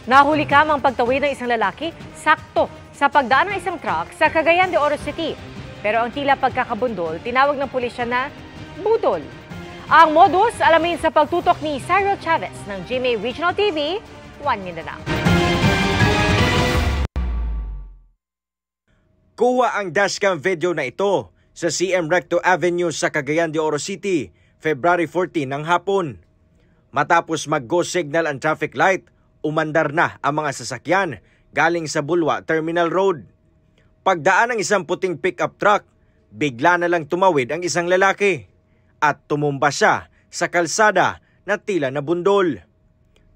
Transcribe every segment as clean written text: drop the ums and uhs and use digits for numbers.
Nahuli kamang pagtawid ng isang lalaki sakto sa pagdaan ng isang truck sa Cagayan de Oro City. Pero ang tila pagkakabundol, tinawag ng pulisya na budol. Ang modus, alamin sa pagtutok ni Cyril Chavez ng GMA Regional TV, 1 Mindanao. Kuha ang dashcam video na ito sa CM Recto Avenue sa Cagayan de Oro City, February 14 ng hapon. Matapos mag-go signal ang traffic light, umandar na ang mga sasakyan galing sa Bulwa Terminal Road. Pagdaan ng isang puting pickup truck, bigla na lang tumawid ang isang lalaki at tumumba siya sa kalsada na tila nabundol.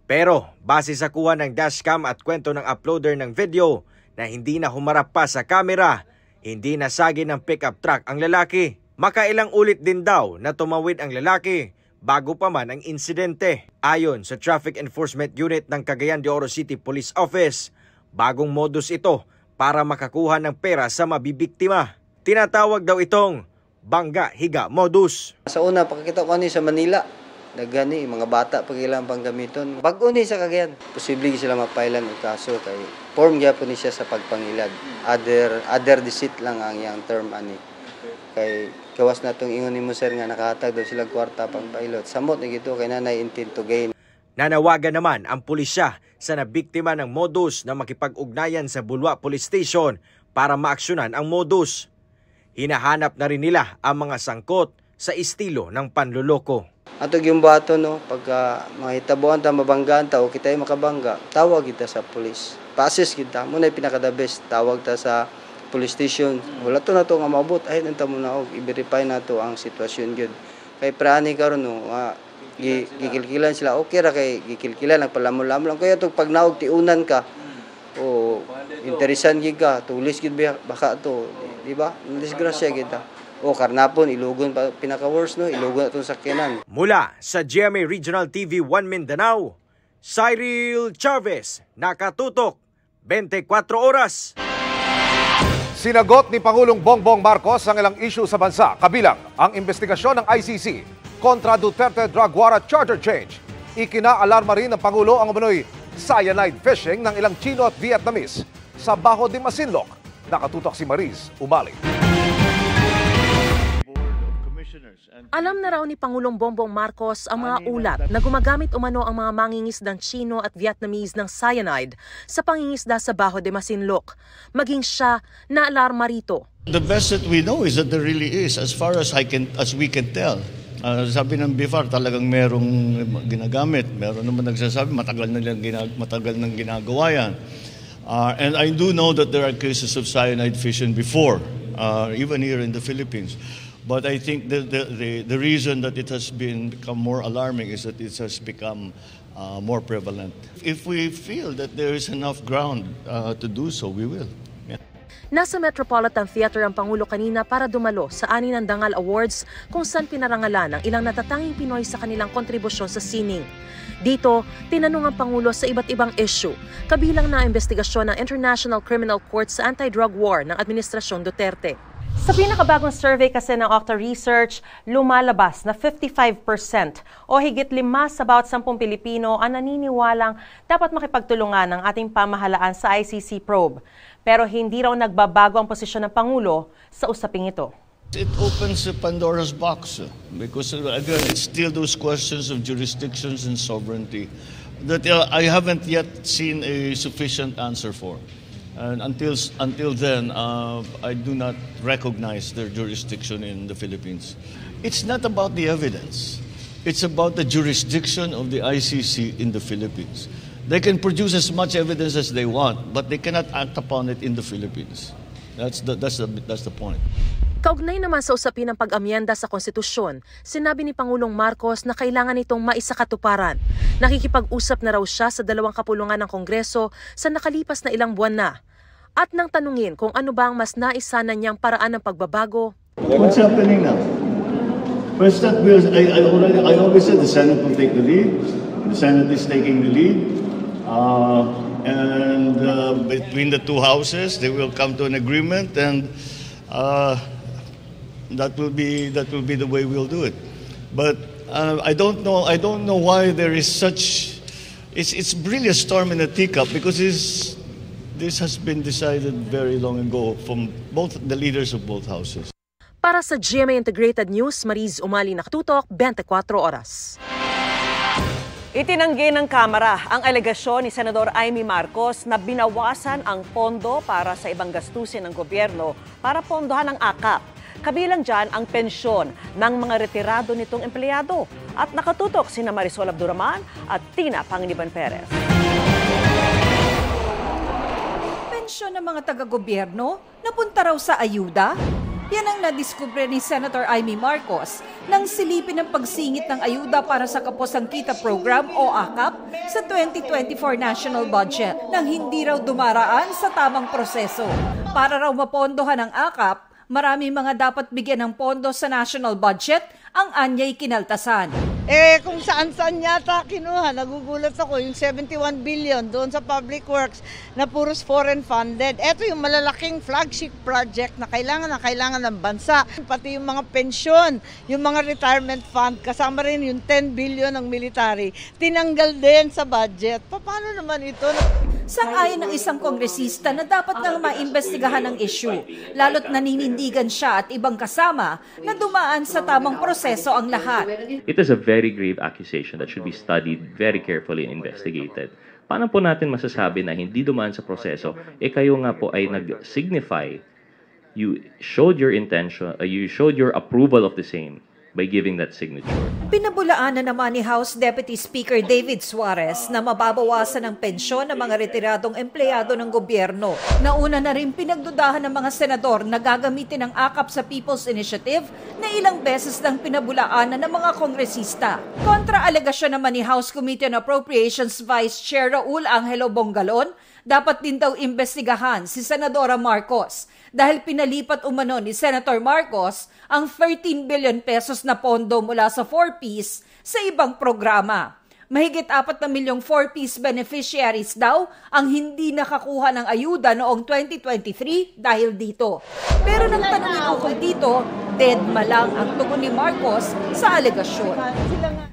Pero base sa kuha ng dashcam at kwento ng uploader ng video na hindi na humarap pa sa kamera, hindi nasagi ng pickup truck ang lalaki. Makailang ulit din daw na tumawid ang lalaki bago pa man ang insidente. Ayon sa Traffic Enforcement Unit ng Cagayan de Oro City Police Office, bagong modus ito para makakuha ng pera sa mabibiktima. Tinatawag daw itong bangga-higa modus. Sa una, pakikita ko sa Manila, nagani mga bata pagilang pang gamiton. Bago ni sa Cagayan, posible sila mapailan og kaso kay form gyapon ni siya sa pagpangilad. Other deceit lang ang yang term ani. Kay kawas na itong ingon ni mo sir nga nakahatag daw silang kwarta pang pilot. Samot na gito kay nanay intent to gain. Nanawagan naman ang pulisya sa nabiktima ng modus na makipag-ugnayan sa Bulwa Police Station para maaksyonan ang modus. Hinahanap na rin nila ang mga sangkot sa estilo ng panluloko. Atog yung bato no, pagka mahitabuan ta mabanggaan ta o kita makabangga, tawag kita sa pulis. Pa-assist kita, muna pinaka-the best, tawag ta sa police station. Wala to na to nga maabot, ay nanta mo na og i-verify na to ang sitwasyon gyud. Kay prani karon no, gikilkilan sila, okay ra kay gikilkilan nagpalamon-lamon lang kaya tog pag naog tiunan ka o interesan gid ka, tulis gid baka to, di ba? Disgrasya kita. O karnapon ilugon pa pinaka-worst no, ilugon atong sakyanan. Mula sa GMA Regional TV 1 Mindanao, Cyril Chavez, nakatutok 24 oras. Sinagot ni Pangulong Bongbong Marcos ang ilang issue sa bansa, kabilang ang investigasyon ng ICC kontra Duterte Drug War at Charter Change. Ikinaalarma rin ng Pangulo ang umano'y cyanide fishing ng ilang Chino at Vietnamese sa Bajo de Masinloc. Nakatutok si Mariz Umali. Alam na raw ni Pangulong Bongbong Marcos ang mga ulat na gumagamit umano ang mga mangingisdang Chino at Vietnamese ng cyanide sa pangingisda sa Bajo de Masinloc. Maging siya naalarma rito. The best that we know is that there really is, as far as we can tell. Sabi ng BIFAR, talagang merong ginagamit. Meron naman nagsasabi, matagal nang ginagawa yan. And I do know that there are cases of cyanide fishing before, even here in the Philippines. But I think the reason that it has become more alarming is that it has become more prevalent. If we feel that there is enough ground to do so, we will. Yeah. Nasa Metropolitan Theater ang Pangulo kanina para dumalo sa 6 ng Dangal Awards kung saan pinarangalan ang ilang natatanging Pinoy sa kanilang kontribusyon sa sining. Dito, tinanong ang Pangulo sa iba't ibang issue, kabilang na ang investigasyon ng International Criminal Court sa anti-drug war ng Administrasyon Duterte. Sa pinakabagong survey kasi ng Octa Research, lumalabas na 55% o higit 5 sa bawat 10 Pilipino ang naniniwalang dapat makipagtulungan ng ating pamahalaan sa ICC probe. Pero hindi raw nagbabago ang posisyon ng Pangulo sa usaping ito. It opens a Pandora's box because again, it's still those questions of jurisdictions and sovereignty that I haven't yet seen a sufficient answer for. And until then, I do not recognize their jurisdiction in the Philippines. It's not about the evidence. It's about the jurisdiction of the ICC in the Philippines. They can produce as much evidence as they want, but they cannot act upon it in the Philippines. That's the point. Kaugnay naman sa usapin ng pag-amyenda sa konstitusyon, sinabi ni Pangulong Marcos na kailangan itong maisakatuparan. Nakikipag-usap na raw siya sa 2 kapulungan ng Kongreso sa nakalipas na ilang buwan na. At nang tanungin kung ano ba ang mas naisana niyang paraan ng pagbabago. What's happening now? First that bills, I always said the Senate will take the lead. The Senate is taking the lead. And between the two houses, they will come to an agreement and that will be the way we'll do it. But I don't know why there is such it's really a storm in a teacup because this has been decided very long ago from both the leaders of both houses. Para sa GMA Integrated News, Mariz Umali, nakatutok, 24 oras. Itinanggi ng Kamara ang alegasyon ni Senador Amy Marcos na binawasan ang pondo para sa ibang gastusin ng gobyerno para pondohan ang AKAP. Kabilang dyan ang pensyon ng mga retirado nitong empleyado. At nakatutok sina Marisol Abduraman at Tina Pangiliban Perez. Pensyon ng mga taga-gobyerno napunta raw sa ayuda? Yan ang nadiskubre ni Senator Amy Marcos nang silipin ang pagsingit ng ayuda para sa Kaposang Kita Program o AKAP sa 2024 National Budget nang hindi raw dumaraan sa tamang proseso. Para raw mapondohan ang AKAP, marami mga dapat bigyan ng pondo sa national budget ang anyay kinaltasan. Kung saan-saan yata kinuha, nagugulat ako, yung 71 billion doon sa public works na puros foreign funded. Ito yung malalaking flagship project na kailangan ng bansa. Pati yung mga pensyon, yung mga retirement fund, kasama rin yung 10 billion ng military, tinanggal din sa budget. Paano naman ito? Sang-ayon ng isang kongresista na dapat nang maimbestigahan ang issue, lalo't naninindigan siya at ibang kasama na dumaan sa tamang proseso ang lahat. It is a very grave accusation that should be studied very carefully and investigated. Paano po natin masasabi na hindi dumaan sa proseso? Kayo nga po ay nag-signify, you showed your intention, you showed your approval of the same by giving that signature. Pinabulaan na naman ni House Deputy Speaker David Suarez na mababawasan ang pensyon ng mga retiradong empleyado ng gobyerno. Nauna na rin pinagdudahan ng mga senador na gagamitin ang AKAP sa People's Initiative na ilang beses nang pinabulaanan ng mga kongresista. Kontra-alegasyon naman ni House Committee on Appropriations Vice Chair Raul Angelo Bongalon, dapat din daw imbestigahan si Senadora Marcos dahil pinalipat umano ni Senator Marcos ang 13 billion pesos na pondo mula sa 4Ps sa ibang programa. Mahigit 4 na milyong 4Ps beneficiaries daw ang hindi nakakuha ng ayuda noong 2023 dahil dito. Pero nang tanongin ukol dito, deadma lang ang tugon ni Marcos sa alegasyon.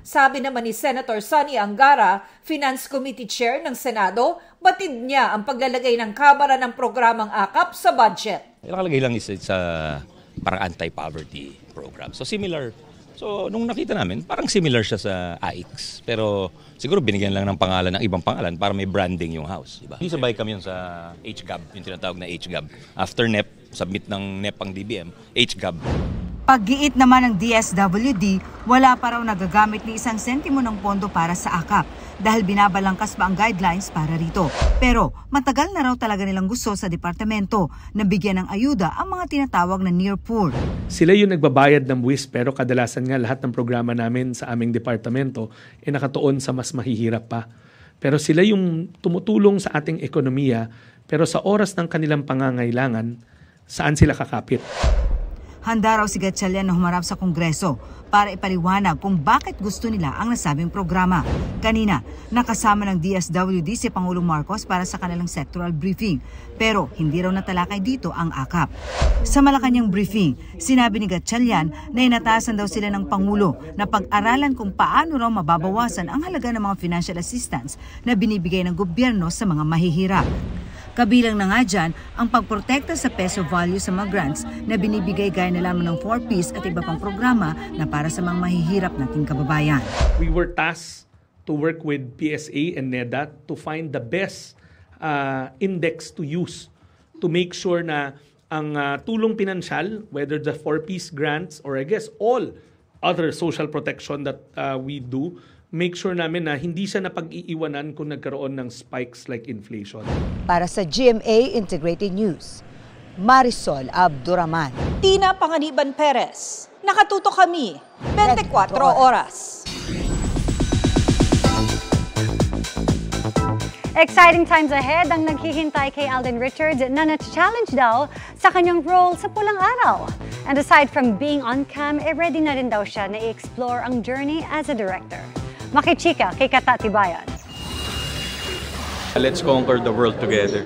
Sabi naman ni Senator Sonny Angara, Finance Committee Chair ng Senado, batid niya ang paglalagay ng Kamara ng programang AKAP sa budget. Nakalagay lang isa sa parang anti-poverty program. So similar. So nung nakita namin, parang similar siya sa AIX. Pero siguro binigyan lang ng pangalan, ng ibang pangalan para may branding yung house. Diba? Hindi sabay kami yun sa HGAB, yung tinatawag na HGAB. After NEP, submit ng NEP ang DBM, HGAB. Paggiit naman ng DSWD, wala pa raw nagagamit ni 1 sentimo ng pondo para sa AKAP dahil binabalangkas pa ang guidelines para rito. Pero matagal na raw talaga nilang gusto sa departamento na bigyan ng ayuda ang mga tinatawag na near poor. Sila yung nagbabayad ng buwis pero kadalasan nga lahat ng programa namin sa aming departamento ay nakatuon sa mas mahihirap pa. Pero sila yung tumutulong sa ating ekonomiya pero sa oras ng kanilang pangangailangan, saan sila kakapit? Handa raw si Gatchalian na humarap sa Kongreso para ipaliwanag kung bakit gusto nila ang nasabing programa. Kanina, nakasama ng DSWD si Pangulong Marcos para sa kanilang sectoral briefing. Pero hindi raw natalakay dito ang AKAP. Sa Malacanang briefing, sinabi ni Gatchalian na inatasan daw sila ng Pangulo na pag-aralan kung paano raw mababawasan ang halaga ng mga financial assistance na binibigay ng gobyerno sa mga mahihirap. Kabilang na nga dyan ang pagprotekta sa peso value sa mga grants na binibigay gaya na lamang ng 4Ps at iba pang programa na para sa mga mahihirap nating kababayan. We were tasked to work with PSA and NEDA to find the best index to use to make sure na ang tulong pinansyal, whether the 4Ps grants or I guess all other social protection that we do, make sure namin na hindi siya napag-iiwanan kung nagkaroon ng spikes like inflation. Para sa GMA Integrated News, Marisol Abduraman. Tina Pangiliban Perez, nakatuto kami, 24 oras. Exciting times ahead ang naghihintay kay Alden Richards na na-challenge daw sa kanyang role sa Pulang Araw. And aside from being on cam, ready na rin daw siya na i-explore ang journey as a director. Makichika kay Kata Tibayan. Let's conquer the world together.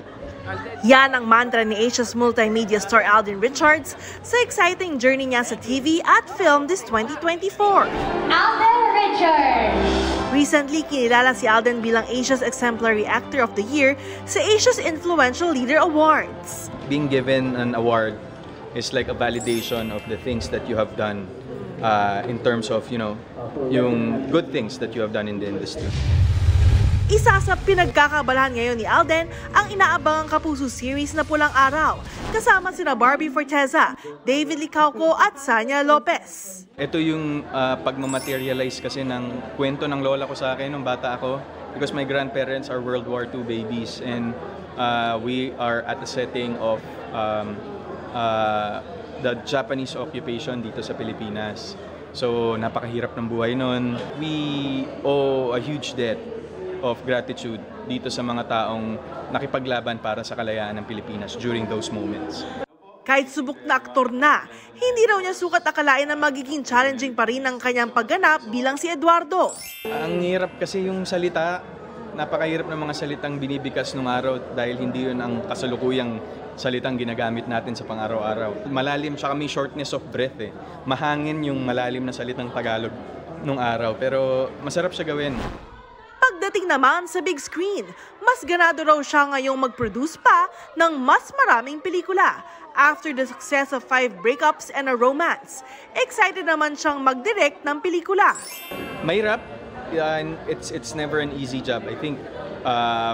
Yan ang mantra ni Asia's multimedia star Alden Richards sa exciting journey niya sa TV at film this 2024. Alden Richards! Recently, kinilala si Alden bilang Asia's Exemplary Actor of the Year sa Asia's Influential Leader Awards. Being given an award is like a validation of the things that you have done in terms of, yung good things that you have done in the industry. Isa sa pinagkakabalahan ngayon ni Alden ang inaabangang Kapuso series na Pulang Araw, kasama sina Barbie Forteza, David Licauco at Sanya Lopez. Ito yung pagmamaterialize kasi ng kwento ng lola ko sa akin nung bata ako, because my grandparents are World War II babies, and we are at the setting of the Japanese occupation dito sa Pilipinas. So napakahirap ng buhay nun. We owe a huge debt of gratitude dito sa mga taong nakipaglaban para sa kalayaan ng Pilipinas during those moments. Kahit subok na aktor na, hindi raw niya sukat akalain na magiging challenging pa rin ang kanyang pagganap bilang si Eduardo. Ang hirap kasi yung salita, napakahirap ng mga salitang binibigkas nung araw dahil hindi yun ang kasalukuyang salitang ginagamit natin sa pang-araw-araw. Malalim, siya kami shortness of breath eh. Mahangin yung malalim na salitang Tagalog nung araw, pero masarap siya gawin. Pagdating naman sa big screen, mas ganado raw siya ngayong mag-produce pa ng mas maraming pelikula. After the success of 5 breakups and a romance, excited naman siyang mag-direct ng pelikula. Mahirap. It's never an easy job. I think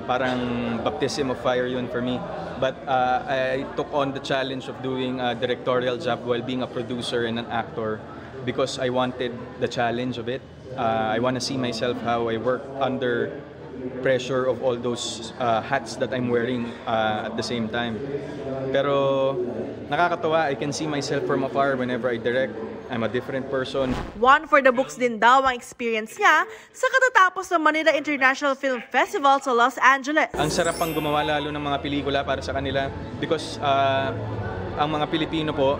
parang baptism of fire yun for me. But I took on the challenge of doing a directorial job while being a producer and an actor because I wanted the challenge of it. I want to see myself how I work under pressure of all those hats that I'm wearing at the same time. Pero nakakatawa, I can see myself from afar whenever I direct. I'm a different person. One for the books din daw ang experience niya sa katatapos ng Manila International Film Festival sa Los Angeles. Ang sarap pang gumawa lalo ng mga pelikula para sa kanila because ang mga Pilipino po,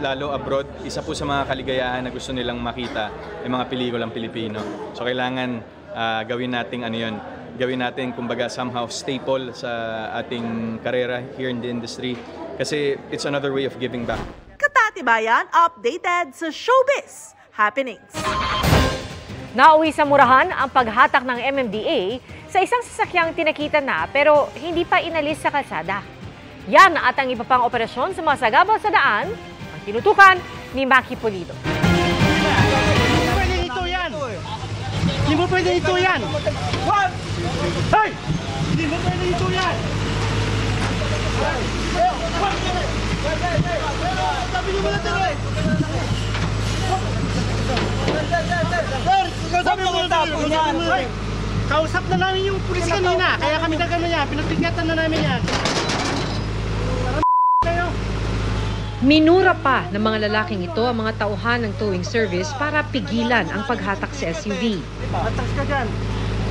lalo abroad, isa po sa mga kaligayahan na gusto nilang makita ay mga pelikulang Pilipino. So kailangan gawin nating gawin natin kumbaga somehow staple sa ating karera here in the industry kasi it's another way of giving back. Katatibayan, updated sa showbiz happenings. Nauwi sa murahan ang paghatak ng MMDA sa isang sasakyang tinakita na pero hindi pa inalis sa kalsada. Yan at ang iba pang operasyon sa mga sagabal sa daan ang tinutukan ni Maki Pulido. Hindi mo pwede ito yan! What? Hey! Hindi mo pwede ito yan! Sabi niyo mo na tuloy! Sir! Sabi mo na tuloy! Kausap na namin yung pulis kanina, kaya kami na gano'n yan. Pinagbigatan na namin yan. Minura pa ng mga lalaking ito ang mga tauhan ng towing service para pigilan ang paghatak sa SUV. Atras ka dyan.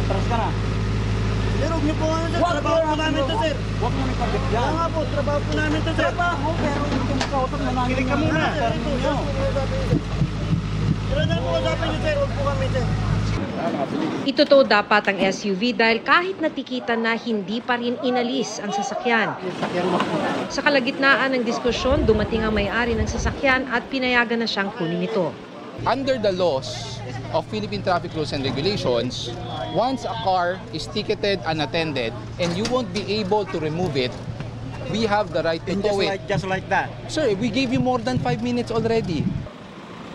Atras ka na. Sir, huwag niyo po ano sir. Trabaho po namin ito sir. Huwag mo nipagit yan. Kaya nga po, trabaho po namin ito sir. Trabaho, pero yung kausap na namin. Kilig ka muna. Pero na po kasapin niyo sir. Huwag po kami sir. Ituto dapat ang SUV dahil kahit natikitan na hindi pa rin inalis ang sasakyan. Sa kalagitnaan ng diskusyon, dumating ang may-ari ng sasakyan at pinayagan na siyang kunin ito. Under the laws of Philippine Traffic Rules and Regulations, once a car is ticketed unattended and you won't be able to remove it, we have the right to tow it. Just like that? Sir, we gave you more than 5 minutes already.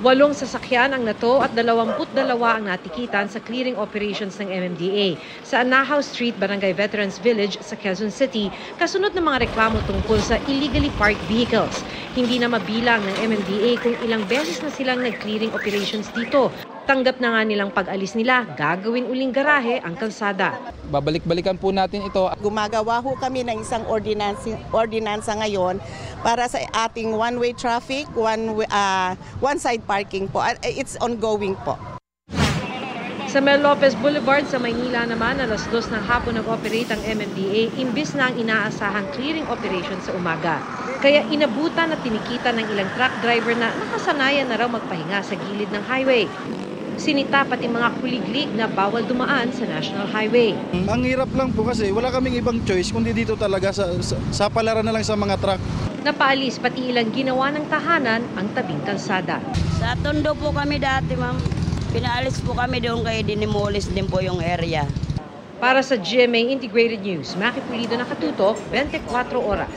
8 sasakyan ang nato at 22 ang natikitan sa clearing operations ng MMDA sa Anahaw Street, Barangay Veterans Village sa Quezon City, kasunod ng mga reklamo tungkol sa illegally parked vehicles. Hindi na mabilang ng MMDA kung ilang beses na silang nag-clearing operations dito. Tanggap na nga nilang pag-alis nila, gagawin uling garahe ang kalsada. Babalik-balikan po natin ito. Gumagawa ho kami ng isang ordinansa ngayon para sa ating one-way traffic, one-side parking po. It's ongoing po. Sa Mel Lopez Boulevard sa Maynila naman, alas 2 ng hapon nag-operate ang MMDA imbis na ang inaasahang clearing operation sa umaga. Kaya inabutan at tinikitan ng ilang truck driver na nakasanayan na raw magpahinga sa gilid ng highway. Sinita pati mga kuliglig na bawal dumaan sa National Highway. Ang hirap lang po kasi wala kaming ibang choice kundi dito talaga sa palaran na lang sa mga truck. Napaalis pati ilang ginawa ng tahanan ang tabing kalsada. Sa Tondo po kami dati, ma'am. Pinaalis po kami doon kaya dinimulis din po yung area. Para sa GMA Integrated News, Maki Pulido, nakatutok, 24 oras.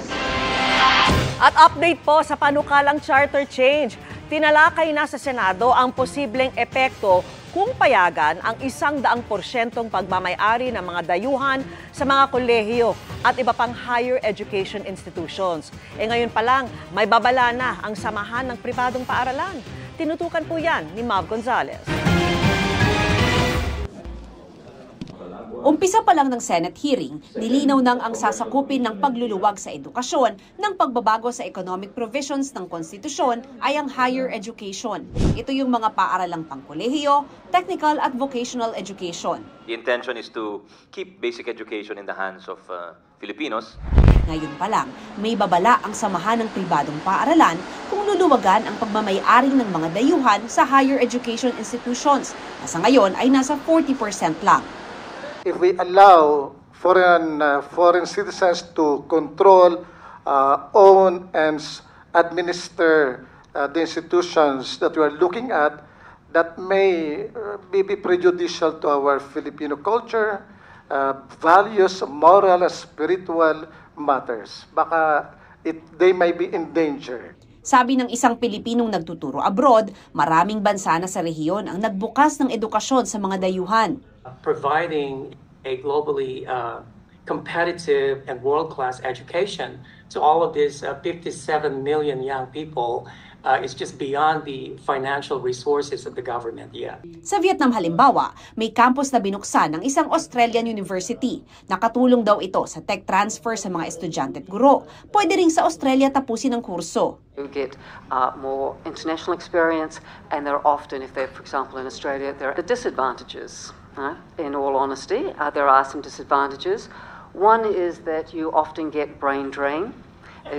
At update po sa panukalang charter change. Tinalakay na sa Senado ang posibleng epekto kung payagan ang 100% pagmamay-ari ng mga dayuhan sa mga kolehiyo at iba pang higher education institutions. Ngayon pa lang, may babala na ang samahan ng pribadong paaralan. Tinutukan po yan ni Mav Gonzalez. Umpisa pa lang ng Senate hearing, nilinaw nang ang sasakupin ng pagluluwag sa edukasyon ng pagbabago sa economic provisions ng konstitusyon ay ang higher education. Ito yung mga paaralang pangkolehiyo, technical at vocational education. The intention is to keep basic education in the hands of Filipinos. Ngayon pa lang, may babala ang samahan ng pribadong paaralan kung luluwagan ang pagmamay-ari ng mga dayuhan sa higher education institutions na sa ngayon ay nasa 40% lang. If we allow foreign citizens to control, own, and administer the institutions that we are looking at, that may be prejudicial to our Filipino culture, values, moral, and spiritual matters. Baka they may be in danger. Sabi ng isang Pilipinong nagtuturo abroad, maraming bansa na sa rehiyon ang nagbukas ng edukasyon sa mga dayuhan. Providing a globally competitive and world-class education to all of these 57 million young people is just beyond the financial resources of the government yet. Sa Vietnam halimbawa, may campus na binuksan ng isang Australian university. Nakatulong daw ito sa tech transfer sa mga estudyante at guro. Pwede rin sa Australia tapusin ang kurso. You get more international experience, and there are often, if they're, for example, in Australia, there are disadvantages. In all honesty, there are some disadvantages. One is that you often get brain drain.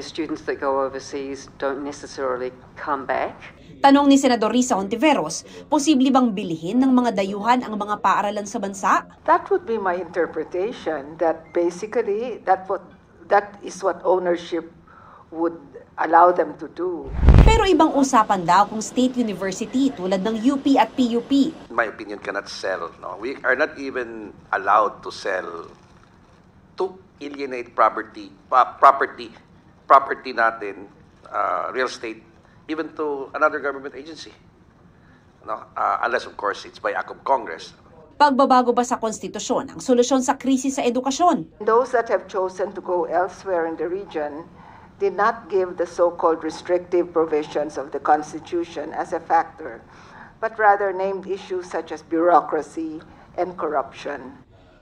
Students that go overseas don't necessarily come back. Tanong ni Senador Risa Hontiveros, posible bang bilihin ng mga dayuhan ang mga paaralan sa bansa? That would be my interpretation, that basically that is what ownership would allow them to do. Pero ibang usapan daw kung state university tulad ng UP at PUP. In my opinion, cannot sell. No? We are not even allowed to sell, to alienate property natin, real estate, even to another government agency. No? Unless, of course, it's by act of Congress. Pagbabago ba sa konstitusyon ang solusyon sa krisis sa edukasyon? Those that have chosen to go elsewhere in the region did not give the so-called restrictive provisions of the Constitution as a factor, but rather named issues such as bureaucracy and corruption.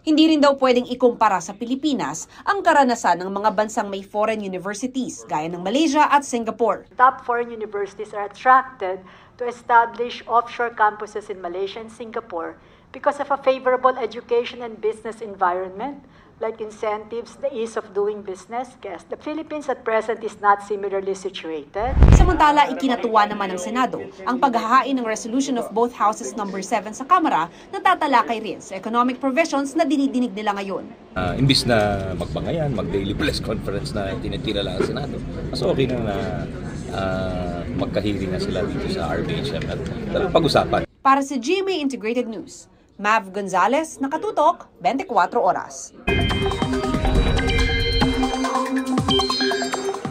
Hindi rin daw pwedeng ikumpara sa Pilipinas ang karanasan ng mga bansang may foreign universities gaya ng Malaysia at Singapore. Top foreign universities are attracted to establish offshore campuses in Malaysia and Singapore because of a favorable education and business environment, like incentives, the ease of doing business. Yes, the Philippines at present is not similarly situated. Samantala, ikinatuwa naman ng Senado ang paghahain ng resolution of both houses number 7 sa Kamara na tatalakay rin sa economic provisions na dinidinig nila ngayon. Imbis na magbangayan, mag-daily press conference na tinitira lang ang Senado, mas okay na magkahiring na sila dito sa RBHM at pag-usapan. Para sa GMA Integrated News, Mav Gonzalez, nakatutok, 24 oras.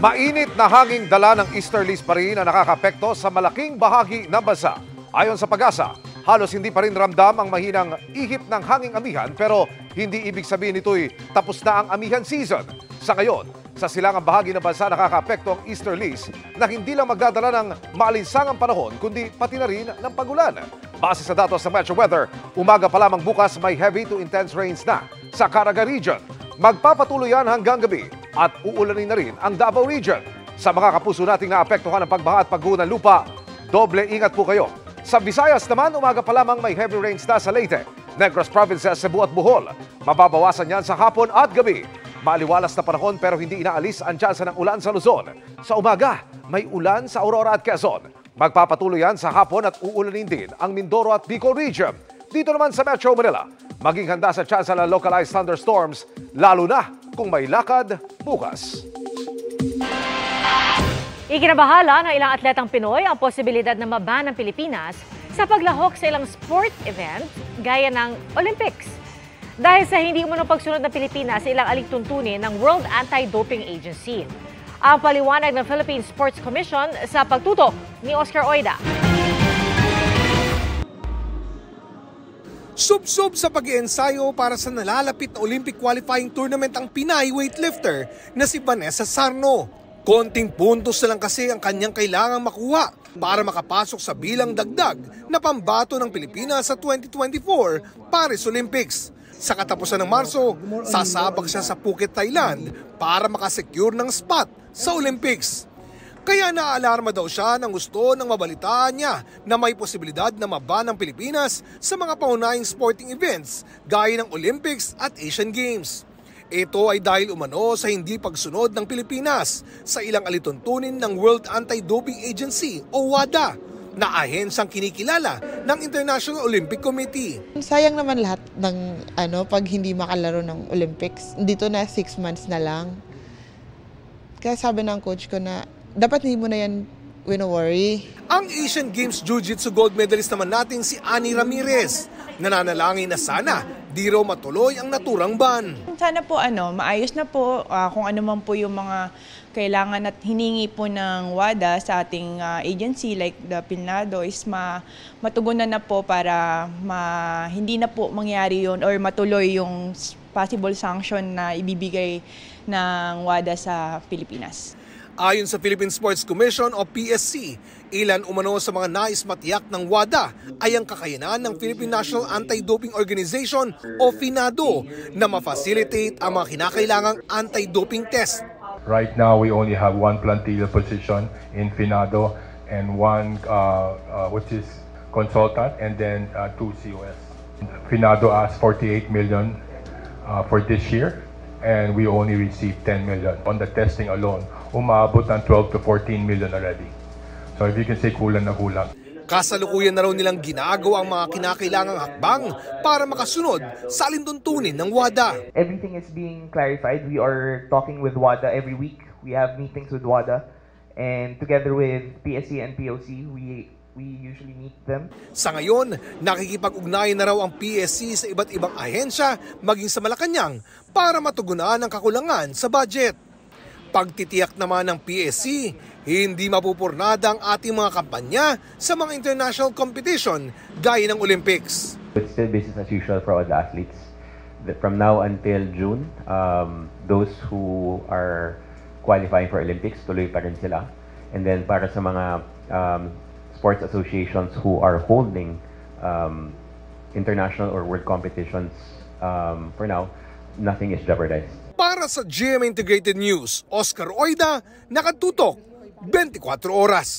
Mainit na hanging dala ng easterlies pa rin na nakakapekto sa malaking bahagi ng bansa. Ayon sa Pag-asa, halos hindi pa rin ramdam ang mahinang ihip ng hanging amihan pero hindi ibig sabihin nito'y tapos na ang amihan season. Sa ngayon, sa silangang bahagi ng bansa nakakapekto ang easterlies na hindi lang magdadala ng maalinsangang panahon kundi pati na rin ng pagulan. Base sa datos ng Metro Weather, umaga pa lamang bukas may heavy to intense rains na sa Caraga Region. Magpapatuloy yan hanggang gabi at uulanin na rin ang Davao Region. Sa mga kapuso nating naapektuhan ng pagbaha at pagguho ng lupa, doble ingat po kayo. Sa Visayas naman, umaga pa lamang may heavy rains na sa Leyte, Negros Provinces, Cebu at Bohol. Mababawasan yan sa hapon at gabi. Maaliwalas na panahon pero hindi inaalis ang tsansa ng ulan sa Luzon. Sa umaga, may ulan sa Aurora at Quezon. Magpapatuloy yan sa hapon at uulanin din ang Mindoro at Bicol Region. Dito naman sa Metro Manila, maging handa sa tsansa ng localized thunderstorms, lalo na kung may lakad bukas. Ikinabahala ng ilang atletang Pinoy ang posibilidad na maban ng Pilipinas sa paglahok sa ilang sport event gaya ng Olympics. Dahil sa hindi umunong pagsunod ng Pilipinas sa ilang alituntunin ng World Anti-Doping Agency. Ang paliwanag ng Philippine Sports Commission sa pagtutok ni Oscar Oida. Sub-sub sa pag-iensayo para sa nalalapit na Olympic qualifying tournament ang Pinay weightlifter na si Vanessa Sarno. Konting puntos na lang kasi ang kanyang kailangang makuha para makapasok sa bilang dagdag na pambato ng Pilipinas sa 2024 Paris Olympics. Sa katapusan ng Marso, sasabak siya sa Phuket, Thailand para makasecure ng spot sa Olympics. Kaya naaalarma daw siya nang gusto ng mabalitaan niya na may posibilidad na maban ang Pilipinas sa mga paunahing sporting events gaya ng Olympics at Asian Games. Ito ay dahil umano sa hindi pagsunod ng Pilipinas sa ilang alituntunin ng World Anti-Doping Agency o WADA na ahensyang kinikilala ng International Olympic Committee. Sayang naman lahat ng pag hindi makalaro ng Olympics. Dito na 6 months na lang. Kaya sabi ng coach ko na dapat hindi mo na yan wino-worry. Ang Asian Games Jiu-Jitsu gold medalist naman natin si Annie Ramirez. Nananalangin na sana di raw matuloy ang naturang ban. Sana po maayos na po kung ano man po yung mga kailangan at hiningi po ng WADA sa ating agency like the PILNADO is matugunan na po para hindi na po mangyari yun or matuloy yung possible sanction na ibibigay ng WADA sa Pilipinas. Ayon sa Philippine Sports Commission o PSC, ilan umano sa mga nais matiyak ng WADA ay ang kakayanan ng Philippine National Anti-Doping Organization o FINADO na ma-facilitate ang mga kinakailangang anti-doping test. Right now, we only have one plantilla position in FINADO and one which is consultant and then 2 COS. FINADO asked 48 million for this year and we only received 10 million on the testing alone. Umabot ng 12 to 14 million already. So if you can say kulang na kulang. Kasalukuyan na raw nilang ginagawa ang mga kinakailangang hakbang para makasunod sa alintuntunin ng WADA. Everything is being clarified. We are talking with WADA every week. We have meetings with WADA and together with PSC and POC, we usually meet them. Sa ngayon, nakikipag-ugnayan na raw ang PSC sa iba't ibang ahensya maging sa Malacanang para matugunan ang kakulangan sa budget. Pagtitiyak naman ng PSC, hindi mapupurnada ang ating mga kampanya sa mga international competition gaya ng Olympics. It's still business as usual for all the athletes. From now until June, those who are qualifying for Olympics, tuloy pa rin sila. And then para sa mga sports associations who are holding international or world competitions, for now, nothing is jeopardized. Para sa GMA Integrated News, Oscar Oida, nakatutok 24 oras.